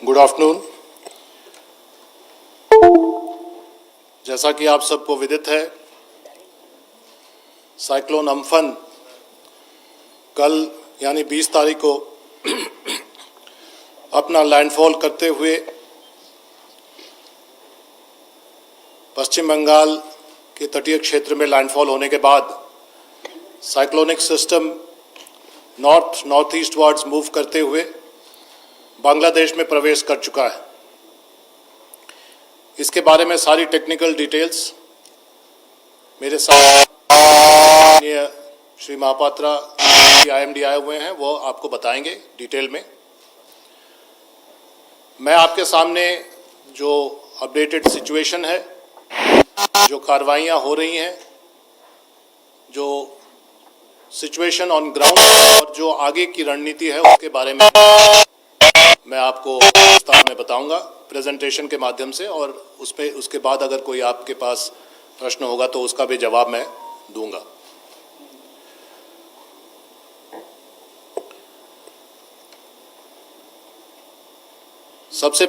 Good afternoon. जैसा कि आप सबको विदित है, साइक्लोन अम्फन कल यानी 20 तारीख को अपना लैंडफॉल करते हुए पश्चिम बंगाल के तटीय क्षेत्र में लैंडफॉल होने के बाद cyclonic system north eastwards move करते हुए बांग्लादेश में प्रवेश कर चुका है। इसके बारे में सारी टेक्निकल डिटेल्स मेरे साथ श्री महापात्रा IMD आए हुए हैं, वो आपको बताएंगे डिटेल में। मैं आपके सामने जो अपडेटेड सिचुएशन है, जो कार्रवाइयाँ हो रही हैं, जो सिचुएशन ऑन ग्राउंड और जो आगे की रणनीति है, उसके बारे में मैं आपको विस्तार में बताऊंगा प्रेजेंटेशन के माध्यम से, और उसके बाद अगर कोई आपके पास प्रश्न होगा तो उसका भी जवाब मैं दूंगा। सबसे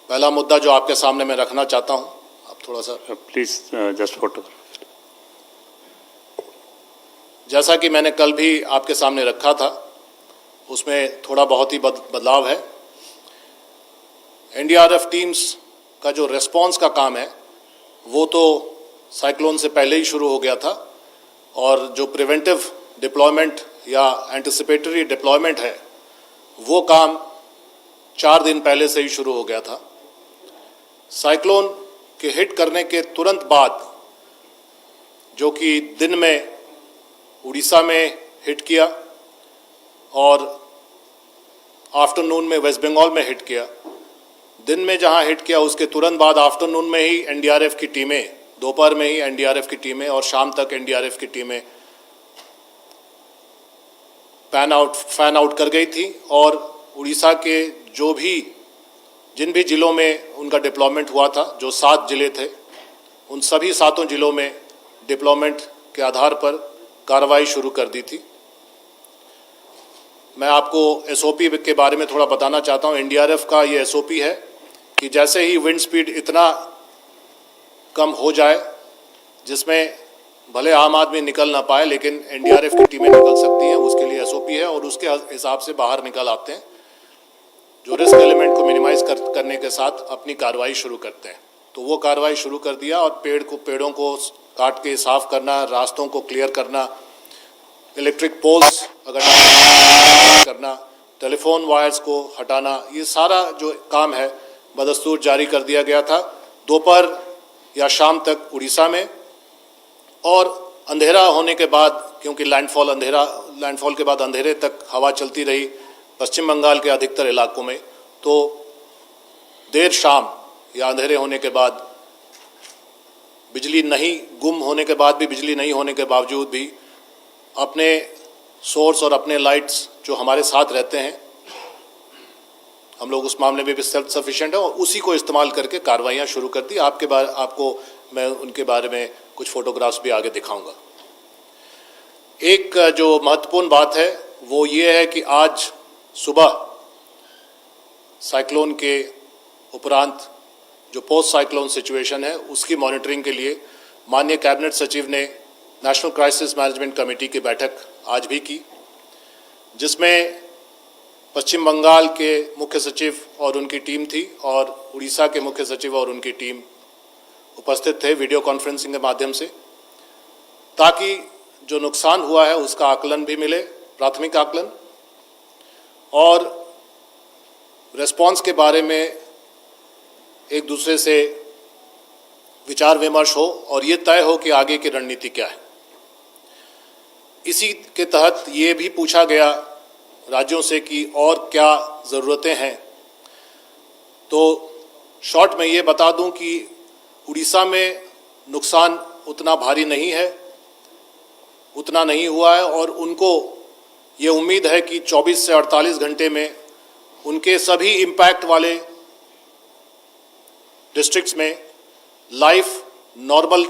पहला मुद्दा जो आपके सामने मैं रखना चाहता हूं, आप थोड़ा सा प्लीज जस्ट फोटो। जैसा कि मैंने कल भी आपके सामने रखा था, उसमें थोड़ा बहुत ही बदलाव है। NDRF टीम्स का जो रेस्पॉन्स का काम है वो तो साइक्लोन से पहले ही शुरू हो गया था, और जो प्रिवेंटिव डिप्लॉयमेंट या एंटिसिपेटरी डिप्लॉयमेंट है वो काम 4 दिन पहले से ही शुरू हो गया था। साइक्लोन के हिट करने के तुरंत बाद, जो कि दिन में उड़ीसा में हिट किया और आफ्टरनून में वेस्ट बंगाल में हिट किया, दिन में जहां हिट किया उसके तुरंत बाद आफ्टरनून में ही NDRF की टीमें, दोपहर में ही NDRF की टीमें और शाम तक NDRF की टीमें फैन आउट कर गई थी। और उड़ीसा के जिन भी जिलों में उनका डिप्लॉयमेंट हुआ था, जो 7 जिले थे, उन सभी 7 जिलों में डिप्लॉयमेंट के आधार पर कार्रवाई शुरू कर दी थी। मैं आपको SOP के बारे में थोड़ा बताना चाहता हूँ। NDRF का ये SOP है कि जैसे ही विंड स्पीड इतना कम हो जाए जिसमें भले आम आदमी निकल ना पाए, लेकिन NDRF की टीमें निकल सकती हैं, उसके लिए SOP है, और उसके हिसाब से बाहर निकल आते हैं, जो रिस्क एलिमेंट को मिनिमाइज करने के साथ अपनी कार्रवाई शुरू करते हैं। तो वो कार्रवाई शुरू कर दिया, और पेड़ों को काट के साफ करना, रास्तों को क्लियर करना, इलेक्ट्रिक पोल्स अगर करना, टेलीफोन वायर्स को हटाना, ये सारा जो काम है बदस्तूर जारी कर दिया गया था दोपहर या शाम तक उड़ीसा में। और अंधेरा होने के बाद, क्योंकि लैंडफॉल के बाद अंधेरे तक हवा चलती रही पश्चिम बंगाल के अधिकतर इलाकों में, तो देर शाम या अंधेरे होने के बाद गुम होने के बाद भी, बिजली नहीं होने के बावजूद भी अपने सोर्स और अपने लाइट्स जो हमारे साथ रहते हैं, हम लोग उस मामले में भी सेल्फ सफिशिएंट है, और उसी को इस्तेमाल करके कार्रवाइयाँ शुरू कर दी। आपको मैं उनके बारे में कुछ फोटोग्राफ्स भी आगे दिखाऊंगा। एक जो महत्वपूर्ण बात है वो ये है कि आज सुबह साइक्लोन के उपरांत जो पोस्ट साइक्लोन सिचुएशन है उसकी मॉनिटरिंग के लिए माननीय कैबिनेट सचिव ने नेशनल क्राइसिस मैनेजमेंट कमेटी की बैठक आज भी की, जिसमें पश्चिम बंगाल के मुख्य सचिव और उनकी टीम थी, और उड़ीसा के मुख्य सचिव और उनकी टीम उपस्थित थे वीडियो कॉन्फ्रेंसिंग के माध्यम से, ताकि जो नुकसान हुआ है उसका आकलन भी मिले, प्राथमिक आकलन, और रेस्पॉन्स के बारे में एक दूसरे से विचार विमर्श हो और ये तय हो कि आगे की रणनीति क्या है। इसी के तहत ये भी पूछा गया राज्यों से कि और क्या ज़रूरतें हैं। तो शॉर्ट में ये बता दूं कि उड़ीसा में नुकसान उतना भारी नहीं है, उतना नहीं हुआ है, और उनको ये उम्मीद है कि 24 से 48 घंटे में उनके सभी इम्पैक्ट वाले डिस्ट्रिक्ट्स में लाइफ नॉर्मल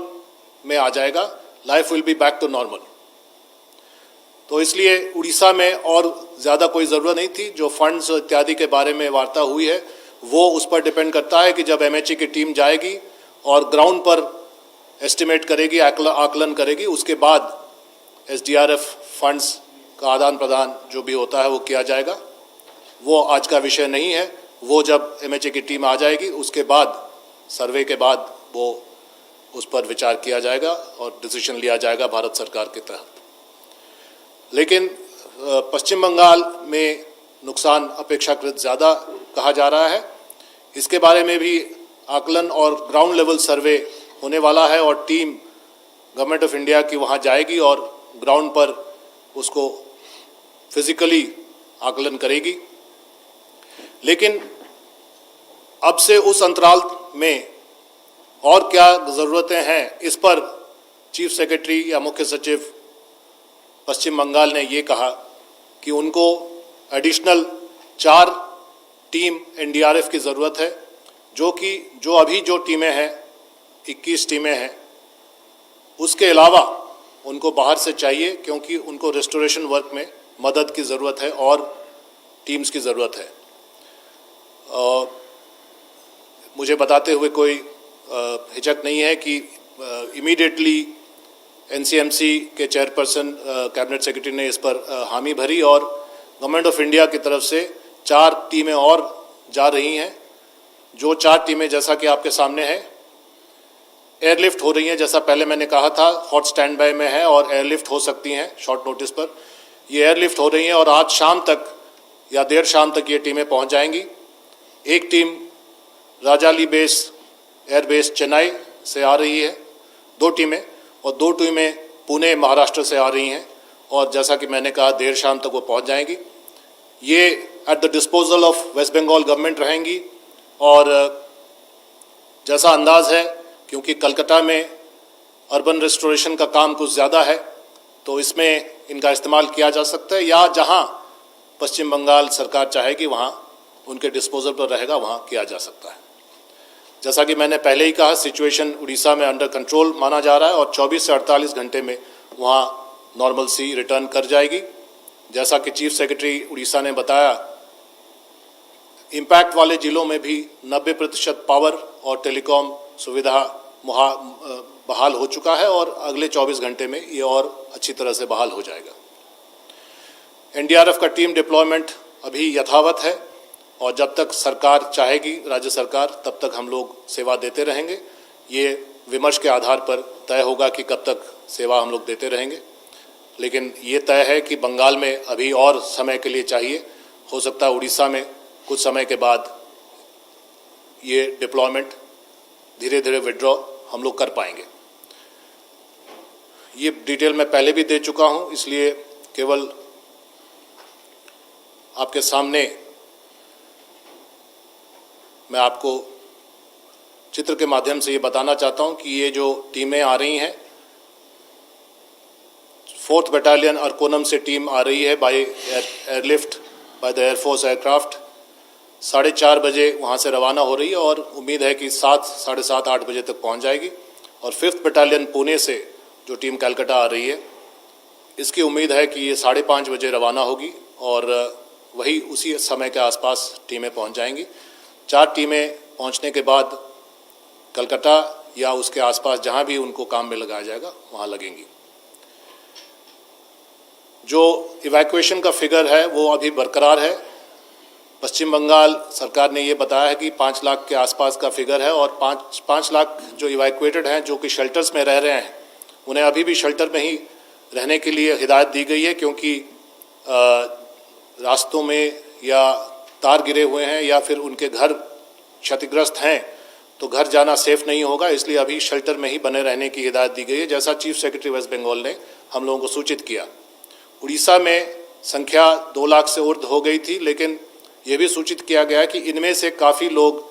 में आ जाएगा, life will be back to normal. तो इसलिए उड़ीसा में और ज़्यादा कोई ज़रूरत नहीं थी। जो फंड्स इत्यादि के बारे में वार्ता हुई है वो उस पर डिपेंड करता है कि जब एमएचए की टीम जाएगी और ग्राउंड पर एस्टिमेट करेगी, आकलन करेगी, उसके बाद एसडीआरएफ फंड्स का आदान प्रदान जो भी होता है वो किया जाएगा। वो आज का विषय नहीं है। वो जब एमएचए की टीम आ जाएगी उसके बाद, सर्वे के बाद, वो उस पर विचार किया जाएगा और डिसीजन लिया जाएगा भारत सरकार के तहत। लेकिन पश्चिम बंगाल में नुकसान अपेक्षाकृत ज़्यादा कहा जा रहा है। इसके बारे में भी आकलन और ग्राउंड लेवल सर्वे होने वाला है और टीम गवर्नमेंट ऑफ इंडिया की वहाँ जाएगी और ग्राउंड पर उसको फिजिकली आकलन करेगी। लेकिन अब से उस अंतराल में और क्या ज़रूरतें हैं, इस पर चीफ सेक्रेटरी या मुख्य सचिव पश्चिम बंगाल ने ये कहा कि उनको एडिशनल 4 टीम एनडीआरएफ की ज़रूरत है, जो अभी जो टीमें हैं 21 टीमें हैं, उसके अलावा उनको बाहर से चाहिए क्योंकि उनको रेस्टोरेशन वर्क में मदद की ज़रूरत है और टीम्स की ज़रूरत है। मुझे बताते हुए कोई हिचक नहीं है कि इमीडिएटली एनसीएमसी के चेयरपर्सन कैबिनेट सेक्रेटरी ने इस पर हामी भरी और गवर्नमेंट ऑफ इंडिया की तरफ से 4 टीमें और जा रही हैं। जो 4 टीमें जैसा कि आपके सामने है, एयरलिफ्ट हो रही हैं। जैसा पहले मैंने कहा था, हॉट स्टैंड बाय में है और एयरलिफ्ट हो सकती हैं शॉर्ट नोटिस पर। ये एयरलिफ्ट हो रही हैं और आज शाम तक या देर शाम तक ये टीमें पहुंच जाएंगी। एक team Rajali base airbase Chennai से आ रही है, 2 टीमें, और 2 टीमें पुणे महाराष्ट्र से आ रही हैं और जैसा कि मैंने कहा देर शाम तक वो पहुंच जाएंगी। ये at the disposal of West Bengal government रहेंगी और जैसा अंदाज है, क्योंकि कलकत्ता में अर्बन रेस्टोरेशन का काम कुछ ज़्यादा है तो इसमें इनका इस्तेमाल किया जा सकता है, या जहां पश्चिम बंगाल सरकार चाहेगी वहां उनके डिस्पोजल पर रहेगा, वहां किया जा सकता है। जैसा कि मैंने पहले ही कहा, सिचुएशन उड़ीसा में अंडर कंट्रोल माना जा रहा है और 24 से 48 घंटे में वहां नॉर्मल सी रिटर्न कर जाएगी। जैसा कि चीफ सेक्रेटरी उड़ीसा ने बताया, इम्पैक्ट वाले जिलों में भी 90% पावर और टेलीकॉम सुविधा बहाल हो चुका है और अगले 24 घंटे में ये और अच्छी तरह से बहाल हो जाएगा। एनडीआरएफ का टीम डिप्लॉयमेंट अभी यथावत है और जब तक सरकार चाहेगी, राज्य सरकार, तब तक हम लोग सेवा देते रहेंगे। ये विमर्श के आधार पर तय होगा कि कब तक सेवा हम लोग देते रहेंगे, लेकिन ये तय है कि बंगाल में अभी और समय के लिए चाहिए। हो सकता है उड़ीसा में कुछ समय के बाद ये डिप्लॉयमेंट धीरे धीरे विड्रॉ हम लोग कर पाएंगे। ये डिटेल मैं पहले भी दे चुका हूँ, इसलिए केवल आपके सामने मैं आपको चित्र के माध्यम से ये बताना चाहता हूँ कि ये जो टीमें आ रही हैं, 4th बटालियन अरकोनम से टीम आ रही है by airlift by the air force aircraft. 4:30 बजे वहाँ से रवाना हो रही है और उम्मीद है कि 7, साढ़े 7, 8 बजे तक पहुँच जाएगी। और 5th बटालियन पुणे से जो टीम कलकत्ता आ रही है, इसकी उम्मीद है कि ये 5:30 बजे रवाना होगी और वही उसी समय के आसपास टीमें पहुँच जाएंगी। 4 टीमें पहुँचने के बाद कलकत्ता या उसके आसपास जहाँ भी उनको काम में लगाया जाएगा वहाँ लगेंगी। जो इवैक्यूएशन का फिगर है वो अभी बरकरार है। पश्चिम बंगाल सरकार ने ये बताया है कि 5 लाख के आसपास का फिगर है और 5 लाख जो इवैक्यूएटेड हैं, जो कि शेल्टर्स में रह रहे हैं, उन्हें अभी भी शेल्टर में ही रहने के लिए हिदायत दी गई है, क्योंकि रास्तों में या तार गिरे हुए हैं या फिर उनके घर क्षतिग्रस्त हैं तो घर जाना सेफ नहीं होगा, इसलिए अभी शेल्टर में ही बने रहने की हिदायत दी गई है, जैसा चीफ सेक्रेटरी वेस्ट बंगाल ने हम लोगों को सूचित किया। उड़ीसा में संख्या 2 लाख से ऊर्ध्व हो गई थी, लेकिन ये भी सूचित किया गया कि इनमें से काफ़ी लोग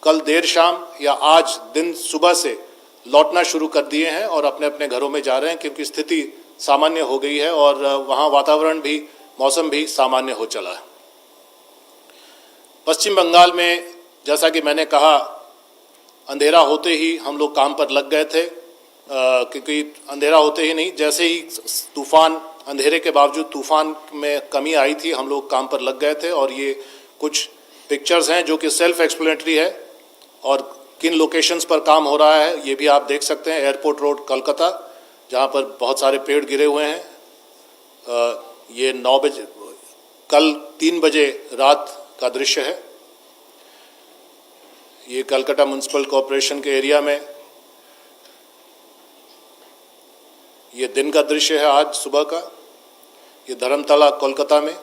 कल देर शाम या आज दिन सुबह से लौटना शुरू कर दिए हैं और अपने अपने घरों में जा रहे हैं, क्योंकि स्थिति सामान्य हो गई है और वहाँ वातावरण भी, मौसम भी सामान्य हो चला है। पश्चिम बंगाल में जैसा कि मैंने कहा, अंधेरा होते ही हम लोग काम पर लग गए थे, क्योंकि अंधेरा होते ही नहीं, जैसे ही तूफान अंधेरे के बावजूद तूफान में कमी आई थी, हम लोग काम पर लग गए थे। और ये कुछ पिक्चर्स हैं जो कि सेल्फ एक्सप्लेनेटरी है और किन लोकेशंस पर काम हो रहा है ये भी आप देख सकते हैं। एयरपोर्ट रोड कोलकाता, जहाँ पर बहुत सारे पेड़ गिरे हुए हैं। ये 9 बजे, कल 3 बजे रात का दृश्य है। ये कलकत्ता म्युनिसिपल कॉरपोरेशन के एरिया में ये दिन का दृश्य है, आज सुबह का। ये धर्मतला कोलकाता में,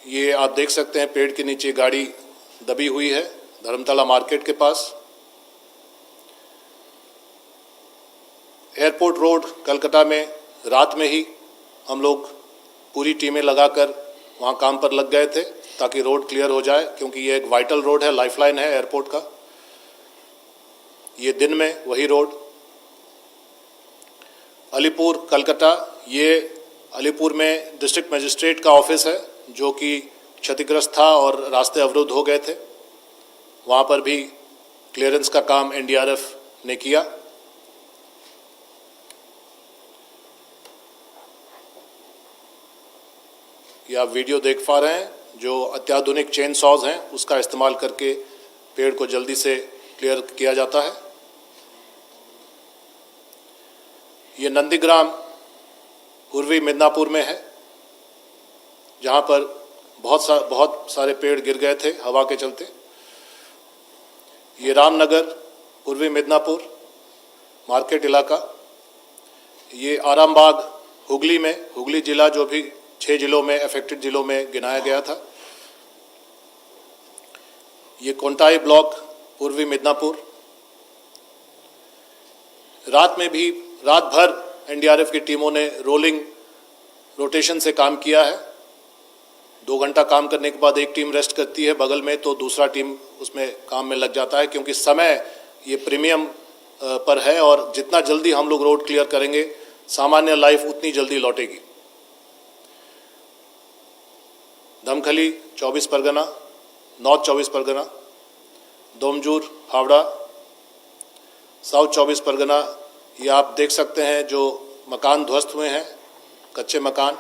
ये आप देख सकते हैं पेड़ के नीचे गाड़ी दबी हुई है धर्मतला मार्केट के पास। एयरपोर्ट रोड कलकत्ता में रात में ही हम लोग पूरी टीमें लगाकर वहाँ काम पर लग गए थे ताकि रोड क्लियर हो जाए, क्योंकि ये एक वाइटल रोड है, लाइफलाइन है एयरपोर्ट का। ये दिन में वही रोड। अलीपुर कलकत्ता, ये अलीपुर में डिस्ट्रिक्ट मजिस्ट्रेट का ऑफिस है जो कि क्षतिग्रस्त था और रास्ते अवरुद्ध हो गए थे। वहाँ पर भी क्लियरेंस का काम एनडीआरएफ ने किया। ये आप वीडियो देख पा रहे हैं, जो अत्याधुनिक चेन सॉज हैं उसका इस्तेमाल करके पेड़ को जल्दी से क्लियर किया जाता है। ये नंदीग्राम पूर्वी मिदनापुर में है, जहाँ पर बहुत सारे पेड़ गिर गए थे हवा के चलते। ये रामनगर पूर्वी मिदनापुर मार्केट इलाका। ये आरामबाग हुगली में, हुगली जिला जो भी 6 जिलों में अफेक्टेड जिलों में गिनाया गया था। ये कोंटाई ब्लॉक पूर्वी मिदनापुर। रात में भी रात भर एनडीआरएफ की टीमों ने रोलिंग रोटेशन से काम किया है। 2 घंटा काम करने के बाद एक टीम रेस्ट करती है बगल में, तो दूसरा टीम उसमें काम में लग जाता है, क्योंकि समय ये प्रीमियम पर है और जितना जल्दी हम लोग रोड क्लियर करेंगे सामान्य लाइफ उतनी जल्दी लौटेगी। धमखली 24 परगना, नॉर्थ 24 परगना, दोमजूर हावड़ा, साउथ 24 परगना। ये आप देख सकते हैं जो मकान ध्वस्त हुए हैं, कच्चे मकान,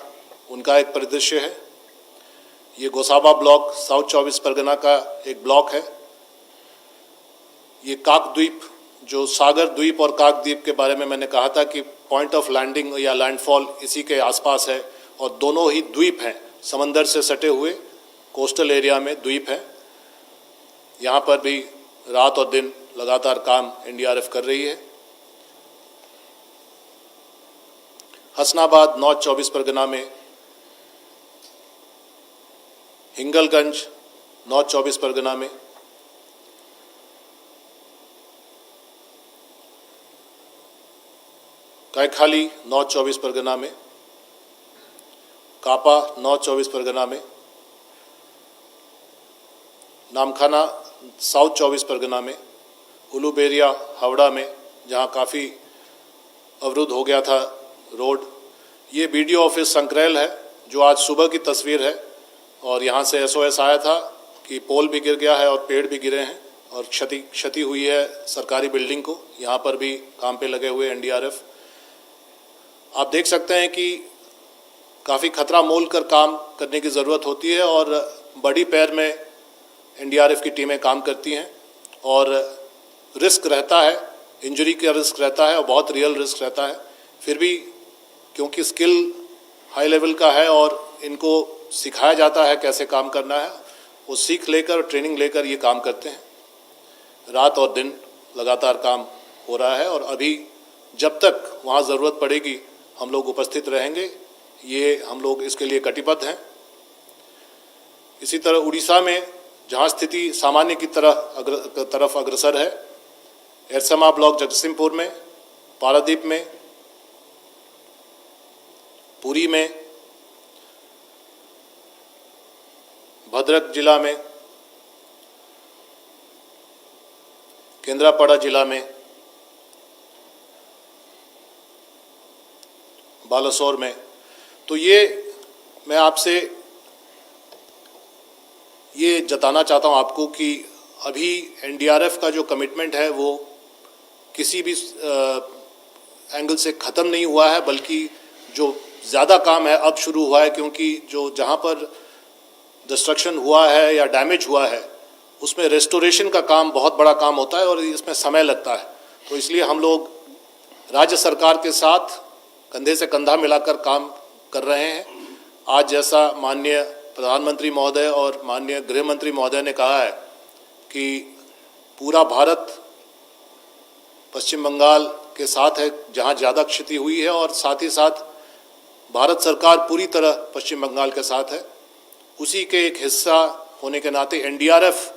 उनका एक परिदृश्य है। ये गोसाबा ब्लॉक साउथ 24 परगना का एक ब्लॉक है। ये काक द्वीप, जो सागर द्वीप और काक द्वीप के बारे में मैंने कहा था कि पॉइंट ऑफ लैंडिंग या लैंडफॉल इसी के आसपास है, और दोनों ही द्वीप हैं, समंदर से सटे हुए कोस्टल एरिया में द्वीप है। यहाँ पर भी रात और दिन लगातार काम एनडीआरएफ कर रही है। हसनाबाद नॉर्थ 24 परगना में, हिंगलगंज नॉर्थ 24 परगना में, कैखाली नॉर्थ 24 परगना में, कापा नॉर्थ 24 परगना में, नामखाना साउथ 24 परगना में, उलूबेरिया हावड़ा में, जहां काफ़ी अवरुद्ध हो गया था रोड। ये बीडीओ ऑफिस संकरेल है, जो आज सुबह की तस्वीर है, और यहाँ से एसओएस आया था कि पोल भी गिर गया है और पेड़ भी गिरे हैं और क्षति हुई है सरकारी बिल्डिंग को। यहाँ पर भी काम पे लगे हुए एनडीआरएफ। आप देख सकते हैं कि काफ़ी खतरा मोल कर काम करने की ज़रूरत होती है और बड़ी पैर में एनडीआरएफ की टीमें काम करती हैं, और रिस्क रहता है, इंजरी का रिस्क रहता है और बहुत रियल रिस्क रहता है। फिर भी क्योंकि स्किल हाई लेवल का है और इनको सिखाया जाता है कैसे काम करना है, वो सीख लेकर ट्रेनिंग लेकर ये काम करते हैं। रात और दिन लगातार काम हो रहा है और अभी जब तक वहाँ ज़रूरत पड़ेगी हम लोग उपस्थित रहेंगे, ये हम लोग इसके लिए कटिबद्ध हैं। इसी तरह उड़ीसा में जहाँ स्थिति सामान्य की तरफ अग्रसर है, एरसमा ब्लॉक जगतसिंहपुर में, पारादीप में, पुरी में, भद्रक जिला में, केंद्रापड़ा जिला में, बालासोर में। तो ये मैं आपसे ये जताना चाहता हूँ आपको कि अभी एनडीआरएफ का जो कमिटमेंट है वो किसी भी एंगल से ख़त्म नहीं हुआ है, बल्कि जो ज़्यादा काम है अब शुरू हुआ है, क्योंकि जो जहाँ पर डिस्ट्रक्शन हुआ है या डैमेज हुआ है उसमें रेस्टोरेशन का काम बहुत बड़ा काम होता है और इसमें समय लगता है। तो इसलिए हम लोग राज्य सरकार के साथ कंधे से कंधा मिलाकर काम कर रहे हैं। आज जैसा माननीय प्रधानमंत्री महोदय और माननीय गृह मंत्री महोदय ने कहा है कि पूरा भारत पश्चिम बंगाल के साथ है जहां ज़्यादा क्षति हुई है, और साथ ही साथ भारत सरकार पूरी तरह पश्चिम बंगाल के साथ है। उसी के एक हिस्सा होने के नाते एनडीआरएफ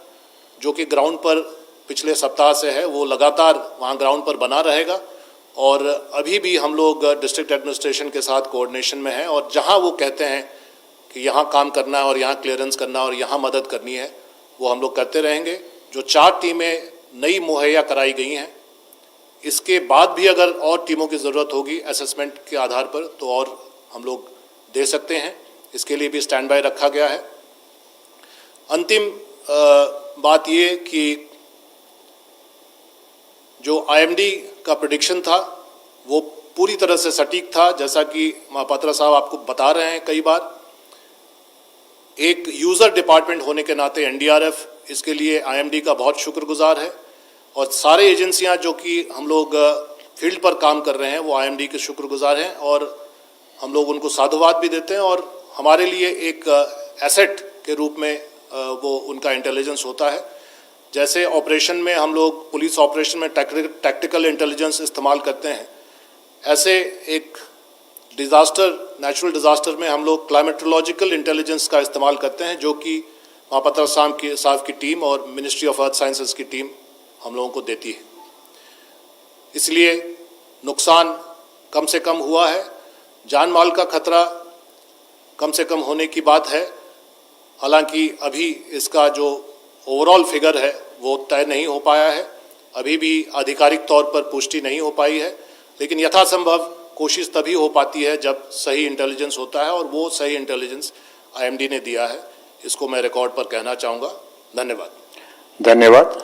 जो कि ग्राउंड पर पिछले सप्ताह से है वो लगातार वहाँ ग्राउंड पर बना रहेगा, और अभी भी हम लोग डिस्ट्रिक्ट एडमिनिस्ट्रेशन के साथ कोऑर्डिनेशन में हैं, और जहाँ वो कहते हैं कि यहाँ काम करना है और यहाँ क्लियरेंस करना है और यहाँ मदद करनी है वो हम लोग करते रहेंगे। जो 4 टीमें नई मुहैया कराई गई हैं, इसके बाद भी अगर और टीमों की ज़रूरत होगी असेसमेंट के आधार पर तो और हम लोग दे सकते हैं। इसके लिए भी स्टैंड बाय रखा गया है। अंतिम बात ये कि जो आईएमडी का प्रेडिक्शन था वो पूरी तरह से सटीक था, जैसा कि महापात्रा साहब आपको बता रहे हैं कई बार। एक यूज़र डिपार्टमेंट होने के नाते एनडीआरएफ इसके लिए आईएमडी का बहुत शुक्रगुजार है, और सारे एजेंसियां जो कि हम लोग फील्ड पर काम कर रहे हैं वो आईएमडी के शुक्रगुजार हैं, और हम लोग उनको साधुवाद भी देते हैं। और हमारे लिए एक एसेट के रूप में वो उनका इंटेलिजेंस होता है। जैसे ऑपरेशन में हम लोग पुलिस ऑपरेशन में टैक्टिकल इंटेलिजेंस इस्तेमाल करते हैं, ऐसे एक नेचुरल डिज़ास्टर में हम लोग क्लाइमेटोलॉजिकल इंटेलिजेंस का इस्तेमाल करते हैं, जो कि महापात्रा साहब की टीम और मिनिस्ट्री ऑफ अर्थ साइंसेज की टीम हम लोगों को देती है। इसलिए नुकसान कम से कम हुआ है, जान माल का खतरा कम से कम होने की बात है। हालांकि अभी इसका जो ओवरऑल फिगर है वो तय नहीं हो पाया है, अभी भी आधिकारिक तौर पर पुष्टि नहीं हो पाई है, लेकिन यथासंभव कोशिश तभी हो पाती है जब सही इंटेलिजेंस होता है, और वो सही इंटेलिजेंस आईएमडी ने दिया है। इसको मैं रिकॉर्ड पर कहना चाहूँगा। धन्यवाद। धन्यवाद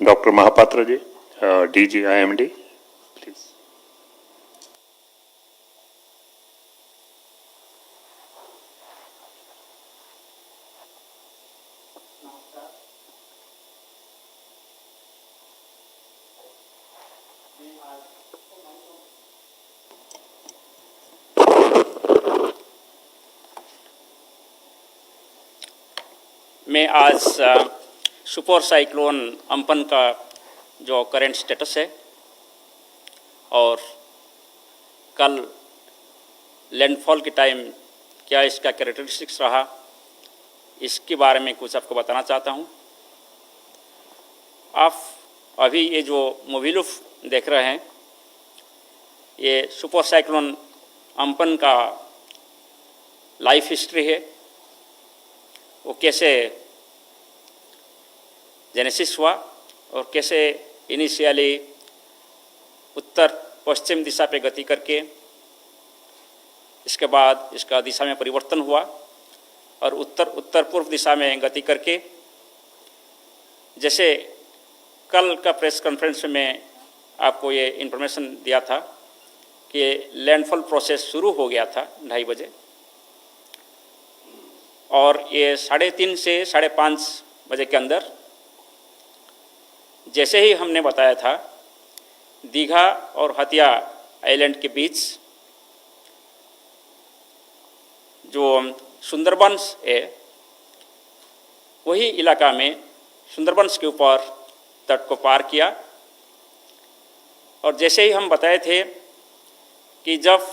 doctor Mohapatra ji. DG IMD please. मैं आज सुपर साइक्लोन अम्पन का जो करंट स्टेटस है और कल लैंडफॉल के टाइम क्या इसका कैरेक्टरिस्टिक्स रहा, इसके बारे में कुछ आपको बताना चाहता हूँ। आप अभी ये जो मोबिलुफ देख रहे हैं ये सुपर साइक्लोन अम्पन का लाइफ हिस्ट्री है। वो कैसे जेनेसिस हुआ और कैसे इनिशियली उत्तर पश्चिम दिशा पे गति करके इसके बाद इसका दिशा में परिवर्तन हुआ और उत्तर पूर्व दिशा में गति करके, जैसे कल का प्रेस कॉन्फ्रेंस में आपको ये इन्फॉर्मेशन दिया था कि लैंडफॉल प्रोसेस शुरू हो गया था 2:30 बजे, और ये 3:30 से 5:30 बजे के अंदर, जैसे ही हमने बताया था, दीघा और हतिया आइलैंड के बीच जो सुंदरबंस है वही इलाका में सुंदरबंस के ऊपर तट को पार किया। और जैसे ही हम बताए थे कि जब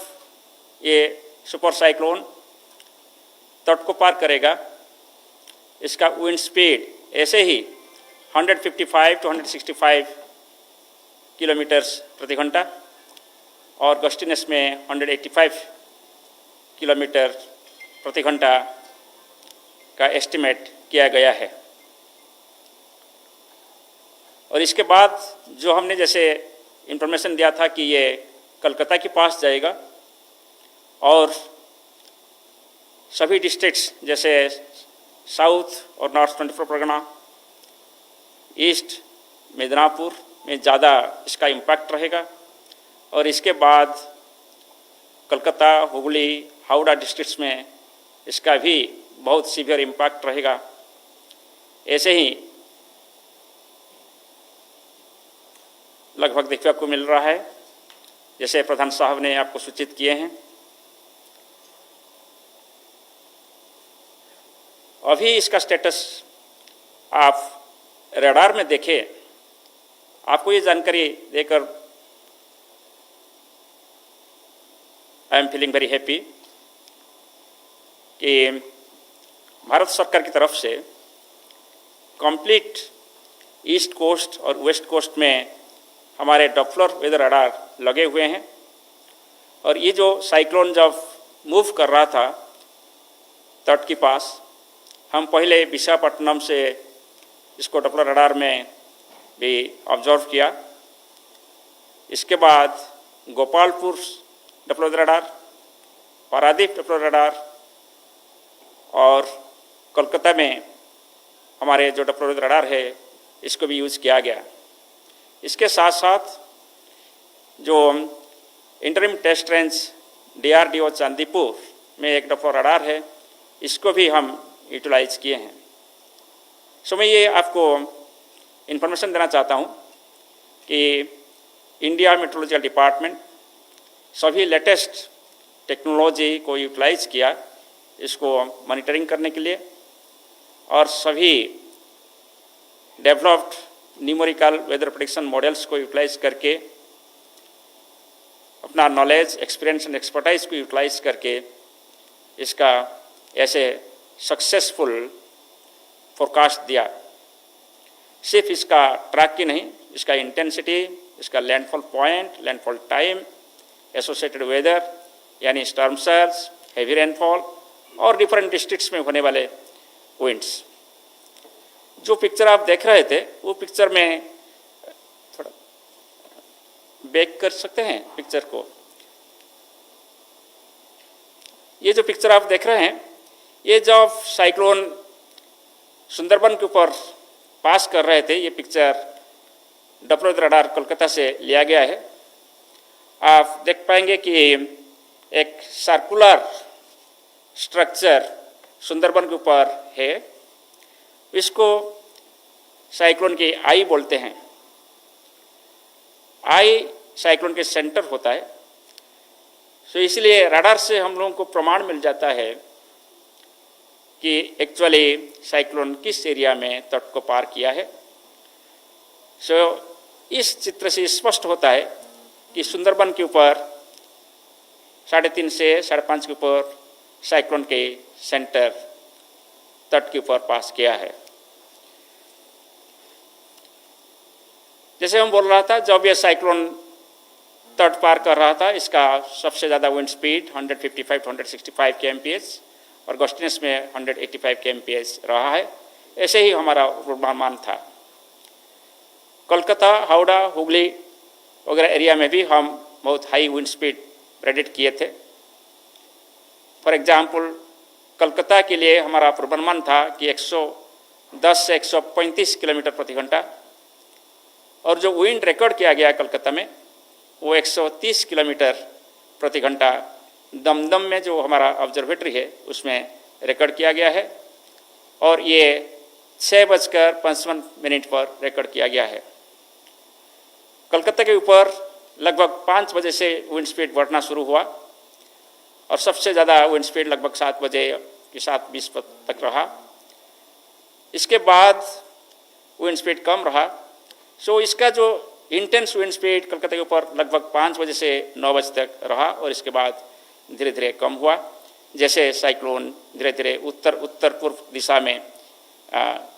ये सुपर साइक्लोन तट को पार करेगा इसका विंड स्पीड ऐसे ही 155 to 165 किलोमीटर्स प्रति घंटा और गस्टिनेस में 185 किलोमीटर प्रति घंटा का एस्टिमेट किया गया है। और इसके बाद जो हमने जैसे इंफॉर्मेशन दिया था कि ये कलकत्ता के पास जाएगा और सभी डिस्ट्रिक्ट्स जैसे साउथ और नॉर्थ 24 परगना, ईस्ट मिदनापुर में ज़्यादा इसका इम्पैक्ट रहेगा। और इसके बाद कलकत्ता, हुगली, हावड़ा डिस्ट्रिक्ट्स में इसका भी बहुत सीवियर इम्पैक्ट रहेगा। ऐसे ही लगभग देखने को मिल रहा है, जैसे प्रधान साहब ने आपको सूचित किए हैं। अभी इसका स्टेटस आप रडार में देखें, आपको ये जानकारी देकर I am feeling very happy कि भारत सरकार की तरफ से कंप्लीट ईस्ट कोस्ट और वेस्ट कोस्ट में हमारे डॉप्लर वेदर रडार लगे हुए हैं। और ये जो साइक्लोन जब मूव कर रहा था तट के पास, हम पहले विशाखापट्टनम से इसको डॉप्लर रडार में भी ऑब्जर्व किया। इसके बाद Gopalpur Doppler radar, Paradip Doppler radar और कोलकाता में हमारे जो डॉप्लर रडार है इसको भी यूज़ किया गया। इसके साथ साथ जो interim test range DRDO Chandipur में एक डॉप्लर रडार है, इसको भी हम यूटिलाइज किए हैं। सो मैं ये आपको इन्फॉर्मेशन देना चाहता हूँ कि इंडिया मेट्रोलॉजिकल डिपार्टमेंट सभी लेटेस्ट टेक्नोलॉजी को यूटिलाइज किया इसको मॉनिटरिंग करने के लिए, और सभी developed numerical weather prediction models को यूटिलाइज करके अपना नॉलेज, एक्सपीरियंस एंड एक्सपर्टाइज को यूटिलाइज करके इसका ऐसे सक्सेसफुल फोरकास्ट दिया। सिर्फ इसका ट्रैक की नहीं, इसका इंटेंसिटी, इसका landfall point, landfall time, associated weather यानी स्टॉर्म सर्ज, हेवी रेनफॉल और डिफरेंट डिस्ट्रिक्ट्स में होने वाले विंड्स। जो पिक्चर आप देख रहे थे वो पिक्चर में थोड़ा बैक कर सकते हैं पिक्चर को। ये जो पिक्चर आप देख रहे हैं, ये जब साइक्लोन सुंदरबन के ऊपर पास कर रहे थे, ये पिक्चर डॉप्लर रडार कोलकाता से लिया गया है। आप देख पाएंगे कि एक सर्कुलर स्ट्रक्चर सुंदरबन के ऊपर है, इसको साइक्लोन की आई बोलते हैं। आई साइक्लोन के सेंटर होता है। सो इसलिए रडार से हम लोगों को प्रमाण मिल जाता है कि एक्चुअली साइक्लोन किस एरिया में तट को पार किया है। सो इस चित्र से स्पष्ट होता है कि सुंदरबन के ऊपर 3.5 से 5.5 के ऊपर साइक्लोन के सेंटर तट के ऊपर पास किया है। जैसे हम बोल रहा था, जब यह साइक्लोन तट पार कर रहा था, इसका सबसे ज़्यादा विंड स्पीड 155 to 165 kmph और गस्टिनेस में 185 kmph रहा है। ऐसे ही हमारा पूर्वानुमान था। कोलकाता, हावड़ा, हुगली वगैरह एरिया में भी हम बहुत हाई विंड स्पीड प्रेडिक्ट किए थे। फॉर एग्जांपल, कोलकाता के लिए हमारा पूर्वानुमान था कि 110 से 135 किलोमीटर प्रति घंटा, और जो विंड रिकॉर्ड किया गया कोलकाता में वो 130 किलोमीटर प्रति घंटा दमदम में जो हमारा ऑब्जर्वेटरी है उसमें रिकॉर्ड किया गया है, और ये 6:55 पर रिकॉर्ड किया गया है। कोलकाता के ऊपर लगभग 5 बजे से विंड स्पीड बढ़ना शुरू हुआ और सबसे ज़्यादा विंड स्पीड लगभग 7 बजे के 7:20 तक रहा। इसके बाद विंड स्पीड कम रहा। सो इसका जो इंटेंस विंड स्पीड कोलकाता के ऊपर लगभग 5 बजे से 9 बजे तक रहा, और इसके बाद धीरे धीरे कम हुआ जैसे साइक्लोन धीरे धीरे उत्तर पूर्व दिशा में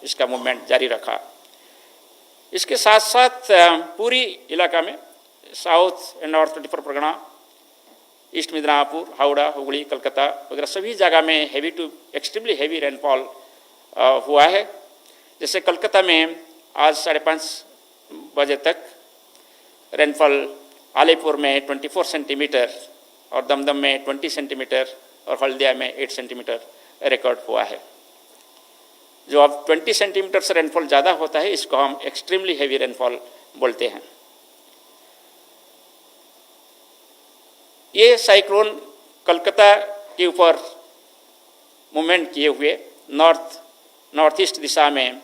इसका मूवमेंट जारी रखा। इसके साथ साथ पूरी इलाका में south and north 24 Pargana, east Midnapore, Howrah, Hooghly, Kolkata वगैरह सभी जगह में heavy to extremely heavy rainfall हुआ है। जैसे कोलकाता में आज 5:30 बजे तक रेनफॉल आलीपुर में 24 सेंटीमीटर और दमदम में 20 सेंटीमीटर और हल्दिया में 8 सेंटीमीटर रिकॉर्ड हुआ है। जो अब 20 सेंटीमीटर से रेनफॉल ज़्यादा होता है इसको हम एक्सट्रीमली हेवी रेनफॉल बोलते हैं। ये साइक्लोन कलकत्ता के ऊपर मूवमेंट किए हुए नॉर्थ ईस्ट दिशा में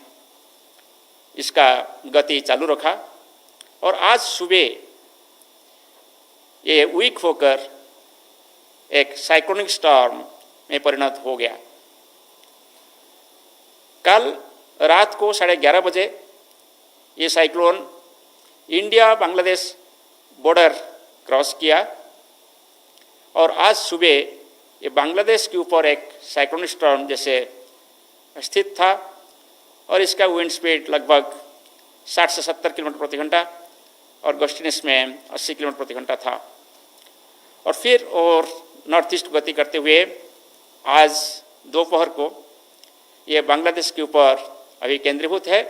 इसका गति चालू रखा और आज सुबह ये वीक होकर एक साइक्लोनिक स्टॉर्म में परिणत हो गया। कल रात को 11:30 बजे ये cyclone India Bangladesh border cross किया और आज सुबह ये बांग्लादेश के ऊपर एक साइक्लोनिक स्टॉर्म जैसे स्थित था और इसका विंड स्पीड लगभग 60 से 70 किलोमीटर प्रति घंटा और गस्टिनेस में 80 किलोमीटर प्रति घंटा था और फिर और नॉर्थ ईस्ट गति करते हुए आज दोपहर को ये बांग्लादेश के ऊपर अभी केंद्रीभूत है,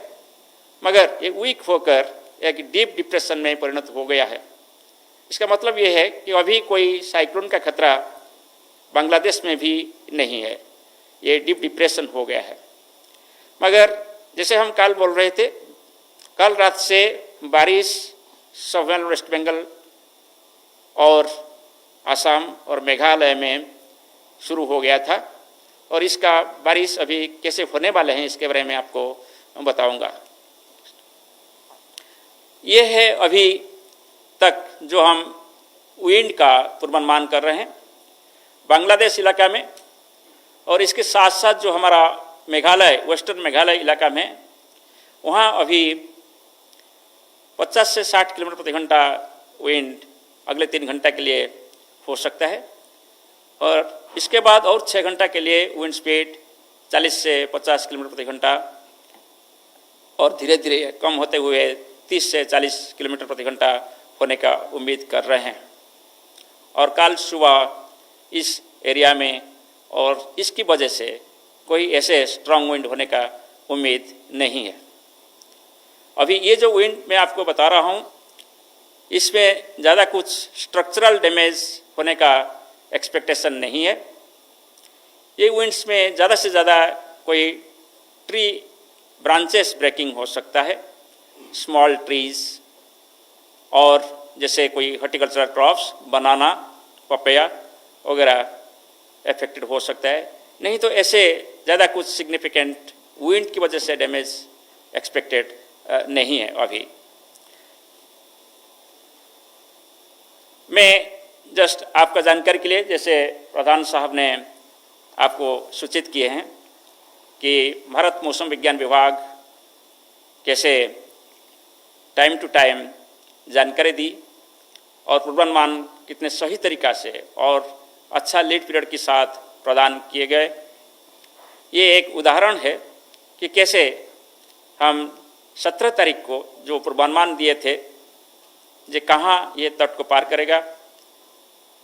मगर ये वीक होकर एक डीप डिप्रेशन में परिणत हो गया है। इसका मतलब ये है कि अभी कोई साइक्लोन का खतरा बांग्लादेश में भी नहीं है, ये डीप डिप्रेशन हो गया है। मगर जैसे हम कल बोल रहे थे, कल रात से बारिश साउथर्न वेस्ट बंगाल और असम और मेघालय में शुरू हो गया था और इसका बारिश अभी कैसे होने वाले हैं इसके बारे में आपको बताऊंगा। ये है अभी तक जो हम विंड का पूर्वानुमान कर रहे हैं बांग्लादेश इलाका में और इसके साथ साथ जो हमारा मेघालय वेस्टर्न मेघालय इलाका में वहाँ अभी 50 से 60 किलोमीटर प्रति घंटा विंड अगले 3 घंटे के लिए हो सकता है और इसके बाद और 6 घंटा के लिए विंड स्पीड 40 से 50 किलोमीटर प्रति घंटा और धीरे धीरे कम होते हुए 30 से 40 किलोमीटर प्रति घंटा होने का उम्मीद कर रहे हैं और कल सुबह इस एरिया में और इसकी वजह से कोई ऐसे स्ट्रांग विंड होने का उम्मीद नहीं है। अभी ये जो विंड मैं आपको बता रहा हूँ इसमें ज़्यादा कुछ स्ट्रक्चरल डैमेज होने का एक्सपेक्टेशन नहीं है। ये विंड्स में ज़्यादा से ज़्यादा कोई ट्री ब्रांचेस ब्रेकिंग हो सकता है, स्मॉल ट्रीज और जैसे कोई हॉर्टिकल्चरल क्रॉप्स बनाना पपैया वगैरह अफेक्टेड हो सकता है, नहीं तो ऐसे ज़्यादा कुछ सिग्निफिकेंट विंड की वजह से डैमेज एक्सपेक्टेड नहीं है। अभी मैं जस्ट आपका जानकारी के लिए जैसे प्रधान साहब ने आपको सूचित किए हैं कि भारत मौसम विज्ञान विभाग कैसे टाइम टू टाइम जानकारी दी और पूर्वानुमान कितने सही तरीक़ा से और अच्छा लीड पीरियड के साथ प्रदान किए गए। ये एक उदाहरण है कि कैसे हम 17 तारीख को जो पूर्वानुमान दिए थे जो कहाँ ये तट को पार करेगा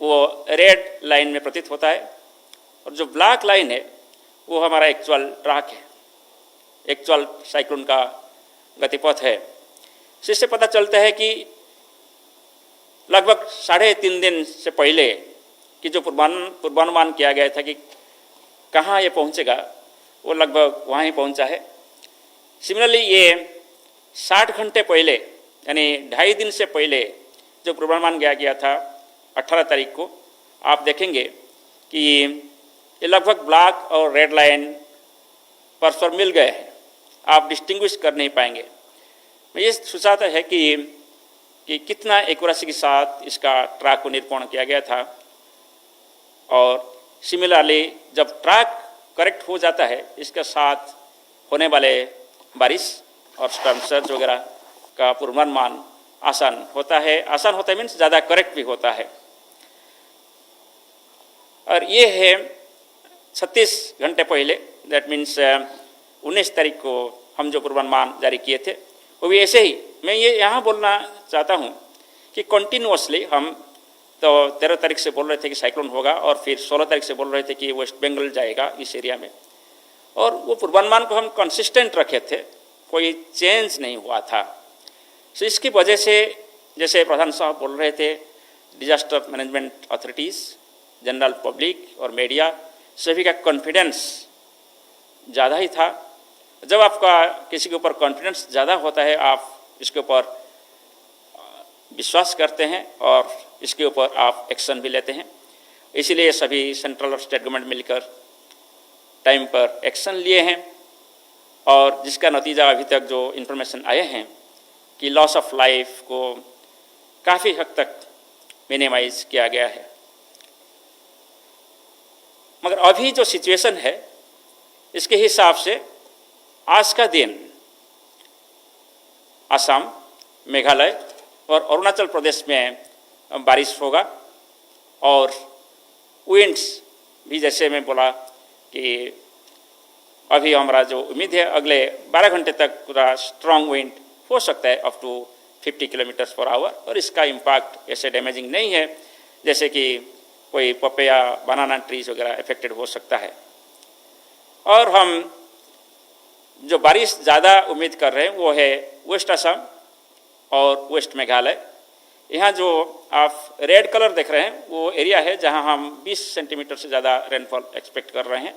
वो रेड लाइन में प्रतीत होता है और जो ब्लैक लाइन है वो हमारा एक्चुअल ट्रैक है, एक्चुअल साइक्लोन का गतिपथ है। इससे पता चलता है कि लगभग 3.5 दिन से पहले कि जो पूर्वानुमान किया गया था कि कहाँ ये पहुँचेगा वो लगभग वहाँ ही पहुँचा है। सिमिलरली ये 60 घंटे पहले यानी 2.5 दिन से पहले जो पूर्वानुमान किया गया था 18 तारीख को, आप देखेंगे कि ये लगभग ब्लैक और रेड लाइन परस्पर मिल गए हैं, आप डिस्टिंग्विश कर नहीं पाएंगे। मैं ये सुझाता है कि कितना एक्यूरेसी के साथ इसका ट्रैक को निरूपण किया गया था और सिमिलरली जब ट्रैक करेक्ट हो जाता है इसके साथ होने वाले बारिश और स्टॉर्म सर्ज वगैरह का पूर्वानुमान आसान होता है मीन्स ज़्यादा करेक्ट भी होता है। और ये है 36 घंटे पहले, दैट मीन्स 19 तारीख को हम जो पूर्वानुमान जारी किए थे वो भी ऐसे ही। मैं ये यहाँ बोलना चाहता हूँ कि कंटिन्यूअसली हम तो 13 तारीख से बोल रहे थे कि साइक्लोन होगा और फिर 16 तारीख से बोल रहे थे कि वेस्ट बंगाल जाएगा इस एरिया में, और वो पूर्वानुमान को हम कंसिस्टेंट रखे थे, कोई चेंज नहीं हुआ था। तो इसकी वजह से जैसे प्रधान साहब बोल रहे थे, disaster management authorities, general public और मीडिया सभी का कॉन्फिडेंस ज़्यादा ही था। जब आपका किसी के ऊपर कॉन्फिडेंस ज़्यादा होता है, आप इसके ऊपर विश्वास करते हैं और इसके ऊपर आप एक्शन भी लेते हैं। इसीलिए सभी सेंट्रल और स्टेट गवर्नमेंट मिलकर टाइम पर एक्शन लिए हैं और जिसका नतीजा अभी तक जो इन्फॉर्मेशन आए हैं कि लॉस ऑफ लाइफ को काफ़ी हद तक मिनिमाइज किया गया है। मगर अभी जो सिचुएशन है इसके हिसाब से आज का दिन असम, मेघालय और अरुणाचल प्रदेश में बारिश होगा और विंड्स भी, जैसे मैं बोला कि अभी हमारा जो उम्मीद है अगले 12 घंटे तक पूरा स्ट्रॉन्ग विंड हो सकता है up to 50 kilometres per hour, और इसका इम्पैक्ट ऐसे डैमेजिंग नहीं है जैसे कि कोई पपैया, बनाना ट्रीज वगैरह अफेक्टेड हो सकता है। और हम जो बारिश ज़्यादा उम्मीद कर रहे हैं वो है वेस्ट असम और वेस्ट मेघालय। यहाँ जो आप रेड कलर देख रहे हैं वो एरिया है जहाँ हम 20 सेंटीमीटर से ज़्यादा रेनफॉल एक्सपेक्ट कर रहे हैं।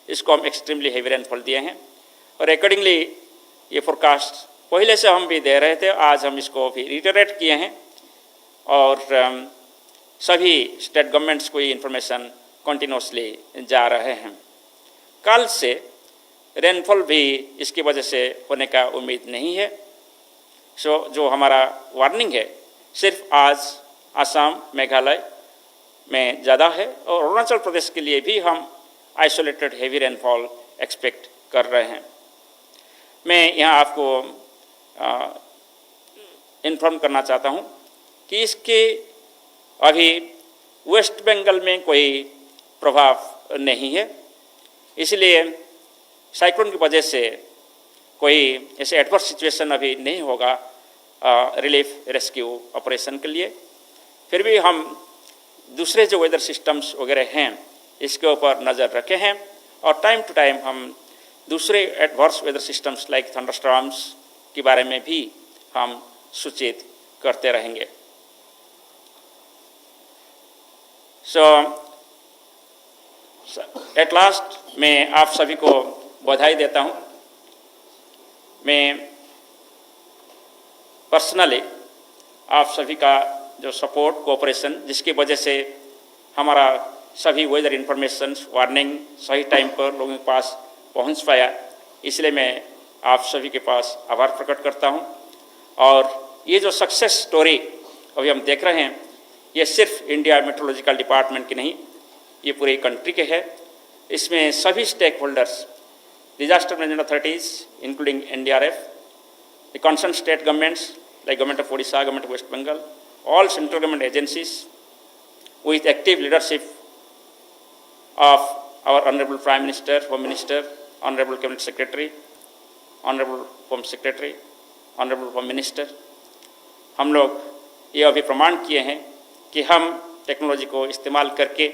इसको हम एक्सट्रीमली हेवी रेनफॉल दिए हैं और अकॉर्डिंगली ये फोरकास्ट पहले से हम भी दे रहे थे, आज हम इसको भी रिटरेट किए हैं और सभी स्टेट गवर्नमेंट्स को ये इन्फॉर्मेशन कंटिन्यूसली जा रहे हैं। कल से रेनफॉल भी इसकी वजह से होने का उम्मीद नहीं है। सो जो हमारा वार्निंग है सिर्फ आज असम, मेघालय में ज़्यादा है और अरुणाचल प्रदेश के लिए भी हम आइसोलेटेड हेवी रेनफॉल एक्सपेक्ट कर रहे हैं। मैं यहाँ आपको इन्फॉर्म करना चाहता हूँ कि इसके अभी वेस्ट बंगाल में कोई प्रभाव नहीं है, इसलिए साइक्लोन की वजह से कोई ऐसे एडवर्स सिचुएशन अभी नहीं होगा रिलीफ रेस्क्यू ऑपरेशन के लिए। फिर भी हम दूसरे जो वेदर सिस्टम्स वगैरह हैं इसके ऊपर नज़र रखे हैं और टाइम टू टाइम हम दूसरे adverse weather systems like thunderstorms के बारे में भी हम सूचित करते रहेंगे। सो एट लास्ट मैं आप सभी को बधाई देता हूँ। मैं पर्सनली आप सभी का जो सपोर्ट, कोऑपरेशन, जिसकी वजह से हमारा सभी वेदर इंफॉर्मेशन, वार्निंग सही टाइम पर लोगों के पास पहुंच पाया, इसलिए मैं आप सभी के पास आभार प्रकट करता हूं। और ये जो सक्सेस स्टोरी अभी हम देख रहे हैं ये सिर्फ इंडिया मेट्रोलॉजिकल डिपार्टमेंट की नहीं, ये पूरे कंट्री के है। इसमें सभी stakeholders, disaster management authorities including NDRF, the concerned state governments like Government of Odisha, Government of West Bengal, all central government agencies with active leadership of our Honorable Prime Minister, Home Minister, Honorable Cabinet Secretary, Honorable Home Secretary, Honorable Home Minister, हम लोग ये अभी प्रमाण किए हैं कि हम technology को इस्तेमाल करके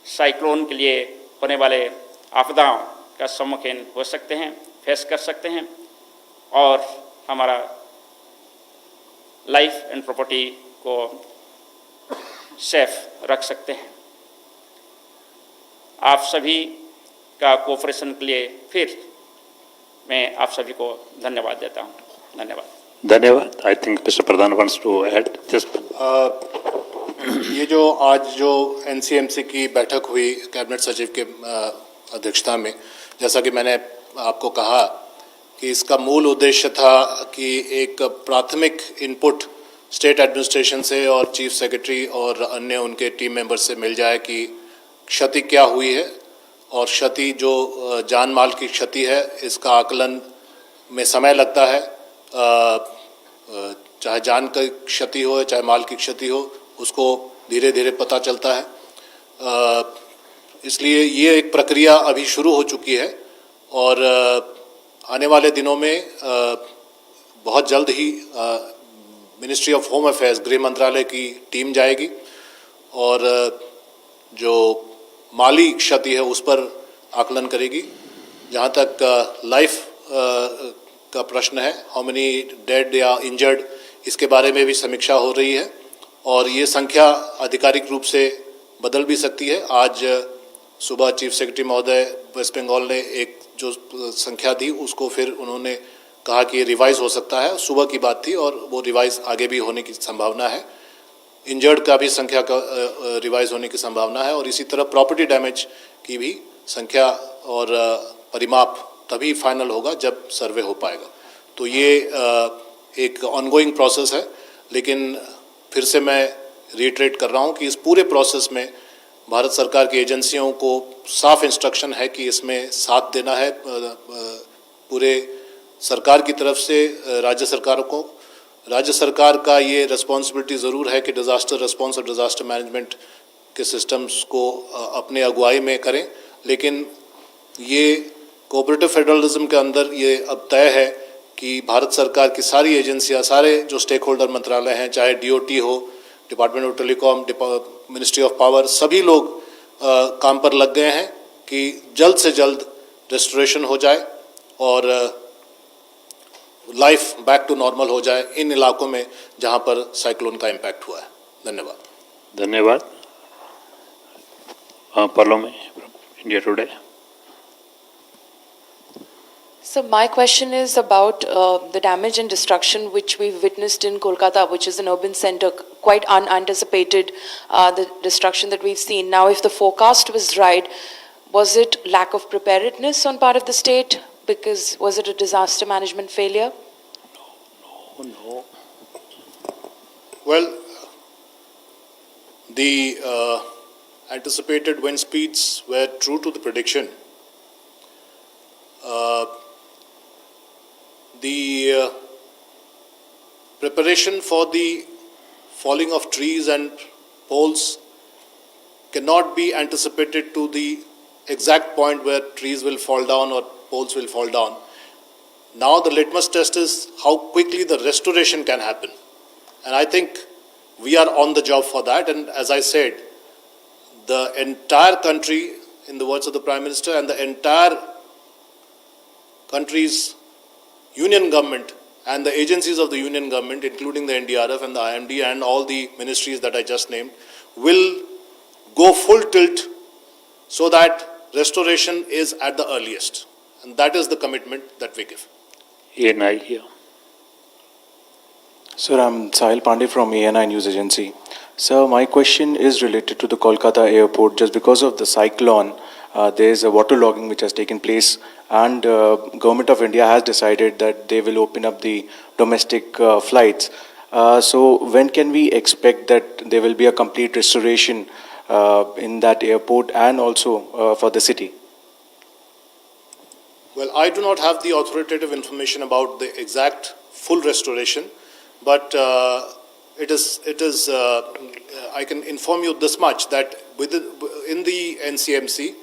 साइक्लोन के लिए होने वाले आपदाओं का सम्मुखीन हो सकते हैं, फेस कर सकते हैं और हमारा लाइफ एंड प्रॉपर्टी को सेफ रख सकते हैं। आप सभी का कोऑपरेशन के लिए फिर मैं आप सभी को धन्यवाद देता हूँ। धन्यवाद। धन्यवाद। I think mister Pradhan wants to add just. ये जो आज जो NCMC की बैठक हुई कैबिनेट सचिव के अध्यक्षता में, जैसा कि मैंने आपको कहा कि इसका मूल उद्देश्य था कि एक प्राथमिक इनपुट स्टेट एडमिनिस्ट्रेशन से और चीफ सेक्रेटरी और अन्य उनके टीम मेंबर से मिल जाए कि क्षति क्या हुई है और क्षति जो जान माल की क्षति है इसका आकलन में समय लगता है। चाहे जान की क्षति हो चाहे माल की क्षति हो, उसको धीरे धीरे पता चलता है। इसलिए ये एक प्रक्रिया अभी शुरू हो चुकी है और आने वाले दिनों में बहुत जल्द ही मिनिस्ट्री ऑफ होम अफेयर्स, गृह मंत्रालय की टीम जाएगी और जो माली क्षति है उस पर आकलन करेगी। जहाँ तक लाइफ का प्रश्न है, हाउ मेनी डेड या इंजर्ड, इसके बारे में भी समीक्षा हो रही है और ये संख्या आधिकारिक रूप से बदल भी सकती है। आज सुबह चीफ सेक्रेटरी महोदय वेस्ट बंगाल ने एक जो संख्या दी उसको फिर उन्होंने कहा कि रिवाइज हो सकता है, सुबह की बात थी और वो रिवाइज आगे भी होने की संभावना है। इंजर्ड का भी संख्या का रिवाइज होने की संभावना है और इसी तरह प्रॉपर्टी डैमेज की भी संख्या और परिमाप तभी फाइनल होगा जब सर्वे हो पाएगा। तो ये एक ऑनगोइंग प्रोसेस है, लेकिन फिर से मैं रिइटरेट कर रहा हूँ कि इस पूरे प्रोसेस में भारत सरकार की एजेंसियों को साफ इंस्ट्रक्शन है कि इसमें साथ देना है पूरे सरकार की तरफ से राज्य सरकारों को। राज्य सरकार का ये रिस्पॉन्सिबिलिटी ज़रूर है कि डिज़ास्टर रिस्पॉन्स और डिज़ास्टर मैनेजमेंट के सिस्टम्स को अपने अगुवाई में करें, लेकिन ये कोऑपरेटिव फेडरलिज्म के अंदर ये अब तय है कि भारत सरकार की सारी एजेंसियां, सारे जो स्टेक होल्डर मंत्रालय हैं, चाहे DOT हो, department of telecom, ministry of power, सभी लोग काम पर लग गए हैं कि जल्द से जल्द रेस्टोरेशन हो जाए और लाइफ बैक टू नॉर्मल हो जाए इन इलाकों में जहां पर साइक्लोन का इम्पैक्ट हुआ है। धन्यवाद। धन्यवाद। Palome from India Today. So my question is about the damage and destruction which we've witnessed in Kolkata, which is an urban center, quite unanticipated, the destruction that we've seen. Now, if the forecast was right, was it lack of preparedness on part of the state? Because was it a disaster management failure? No. Well, the anticipated wind speeds were true to the prediction. The preparation for the falling of trees and poles cannot be anticipated to the exact point where trees will fall down or poles will fall down. Now the litmus test is how quickly the restoration can happen. And I think we are on the job for that. And as I said, the entire country, in the words of the Prime Minister, and the entire country's union government and the agencies of the union government, including the NDRF and the IMD and all the ministries that I just named, will go full tilt so that restoration is at the earliest. And that is the commitment that we give. ANI here. Sir, I'm Sahil Pandey from ANI News Agency. Sir, my question is related to the Kolkata airport. Just because of the cyclone, there is a waterlogging which has taken place, and Government of India has decided that they will open up the domestic flights. So when can we expect that there will be a complete restoration in that airport and also for the city? Well, I do not have the authoritative information about the exact full restoration, but it is. I can inform you this much, that in the NCMC,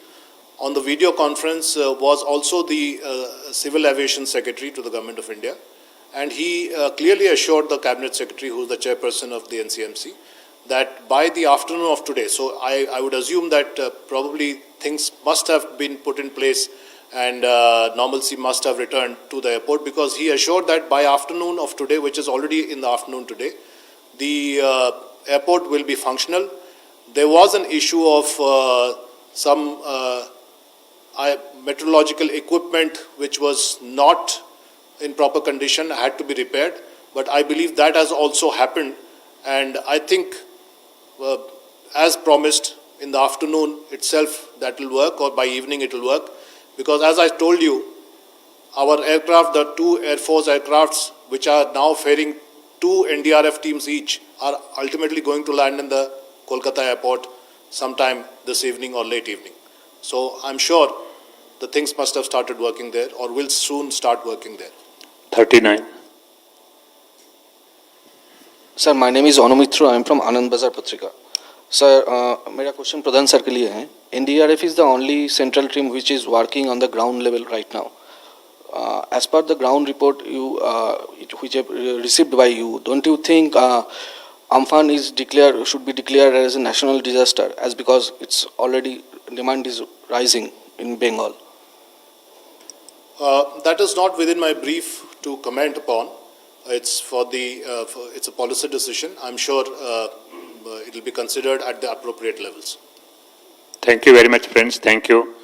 on the video conference was also the Civil Aviation Secretary to the Government of India, and he clearly assured the Cabinet Secretary, who is the chairperson of the NCMC, that by the afternoon of today, so I would assume that probably things must have been put in place and normalcy must have returned to the airport, because he assured that by afternoon of today, which is already in the afternoon today, the airport will be functional. There was an issue of some meteorological equipment which was not in proper condition, had to be repaired, but I believe that has also happened, and I think as promised, in the afternoon itself that will work, or by evening it will work, because as I told you, our aircraft, the two Air Force aircrafts which are now ferrying 2 NDRF teams each, are ultimately going to land in the Kolkata airport sometime this evening or late evening. So I'm sure the things must have started working there, or will soon start working there. 39. Sir my name is Anu Mitra, I am from Anand Bazar Patrika. Sir मेरा question प्रधान sir के लिए है. NDRF is the only central team which is working on the ground level right now. As per the ground report which have received by you, don't you think Amphan should be declared as a national disaster, as because it's already demand is rising in Bengal? That is not within my brief to comment upon. It's it's a policy decision. I'm sure it will be considered at the appropriate levels. Thank you very much, friends. Thank you.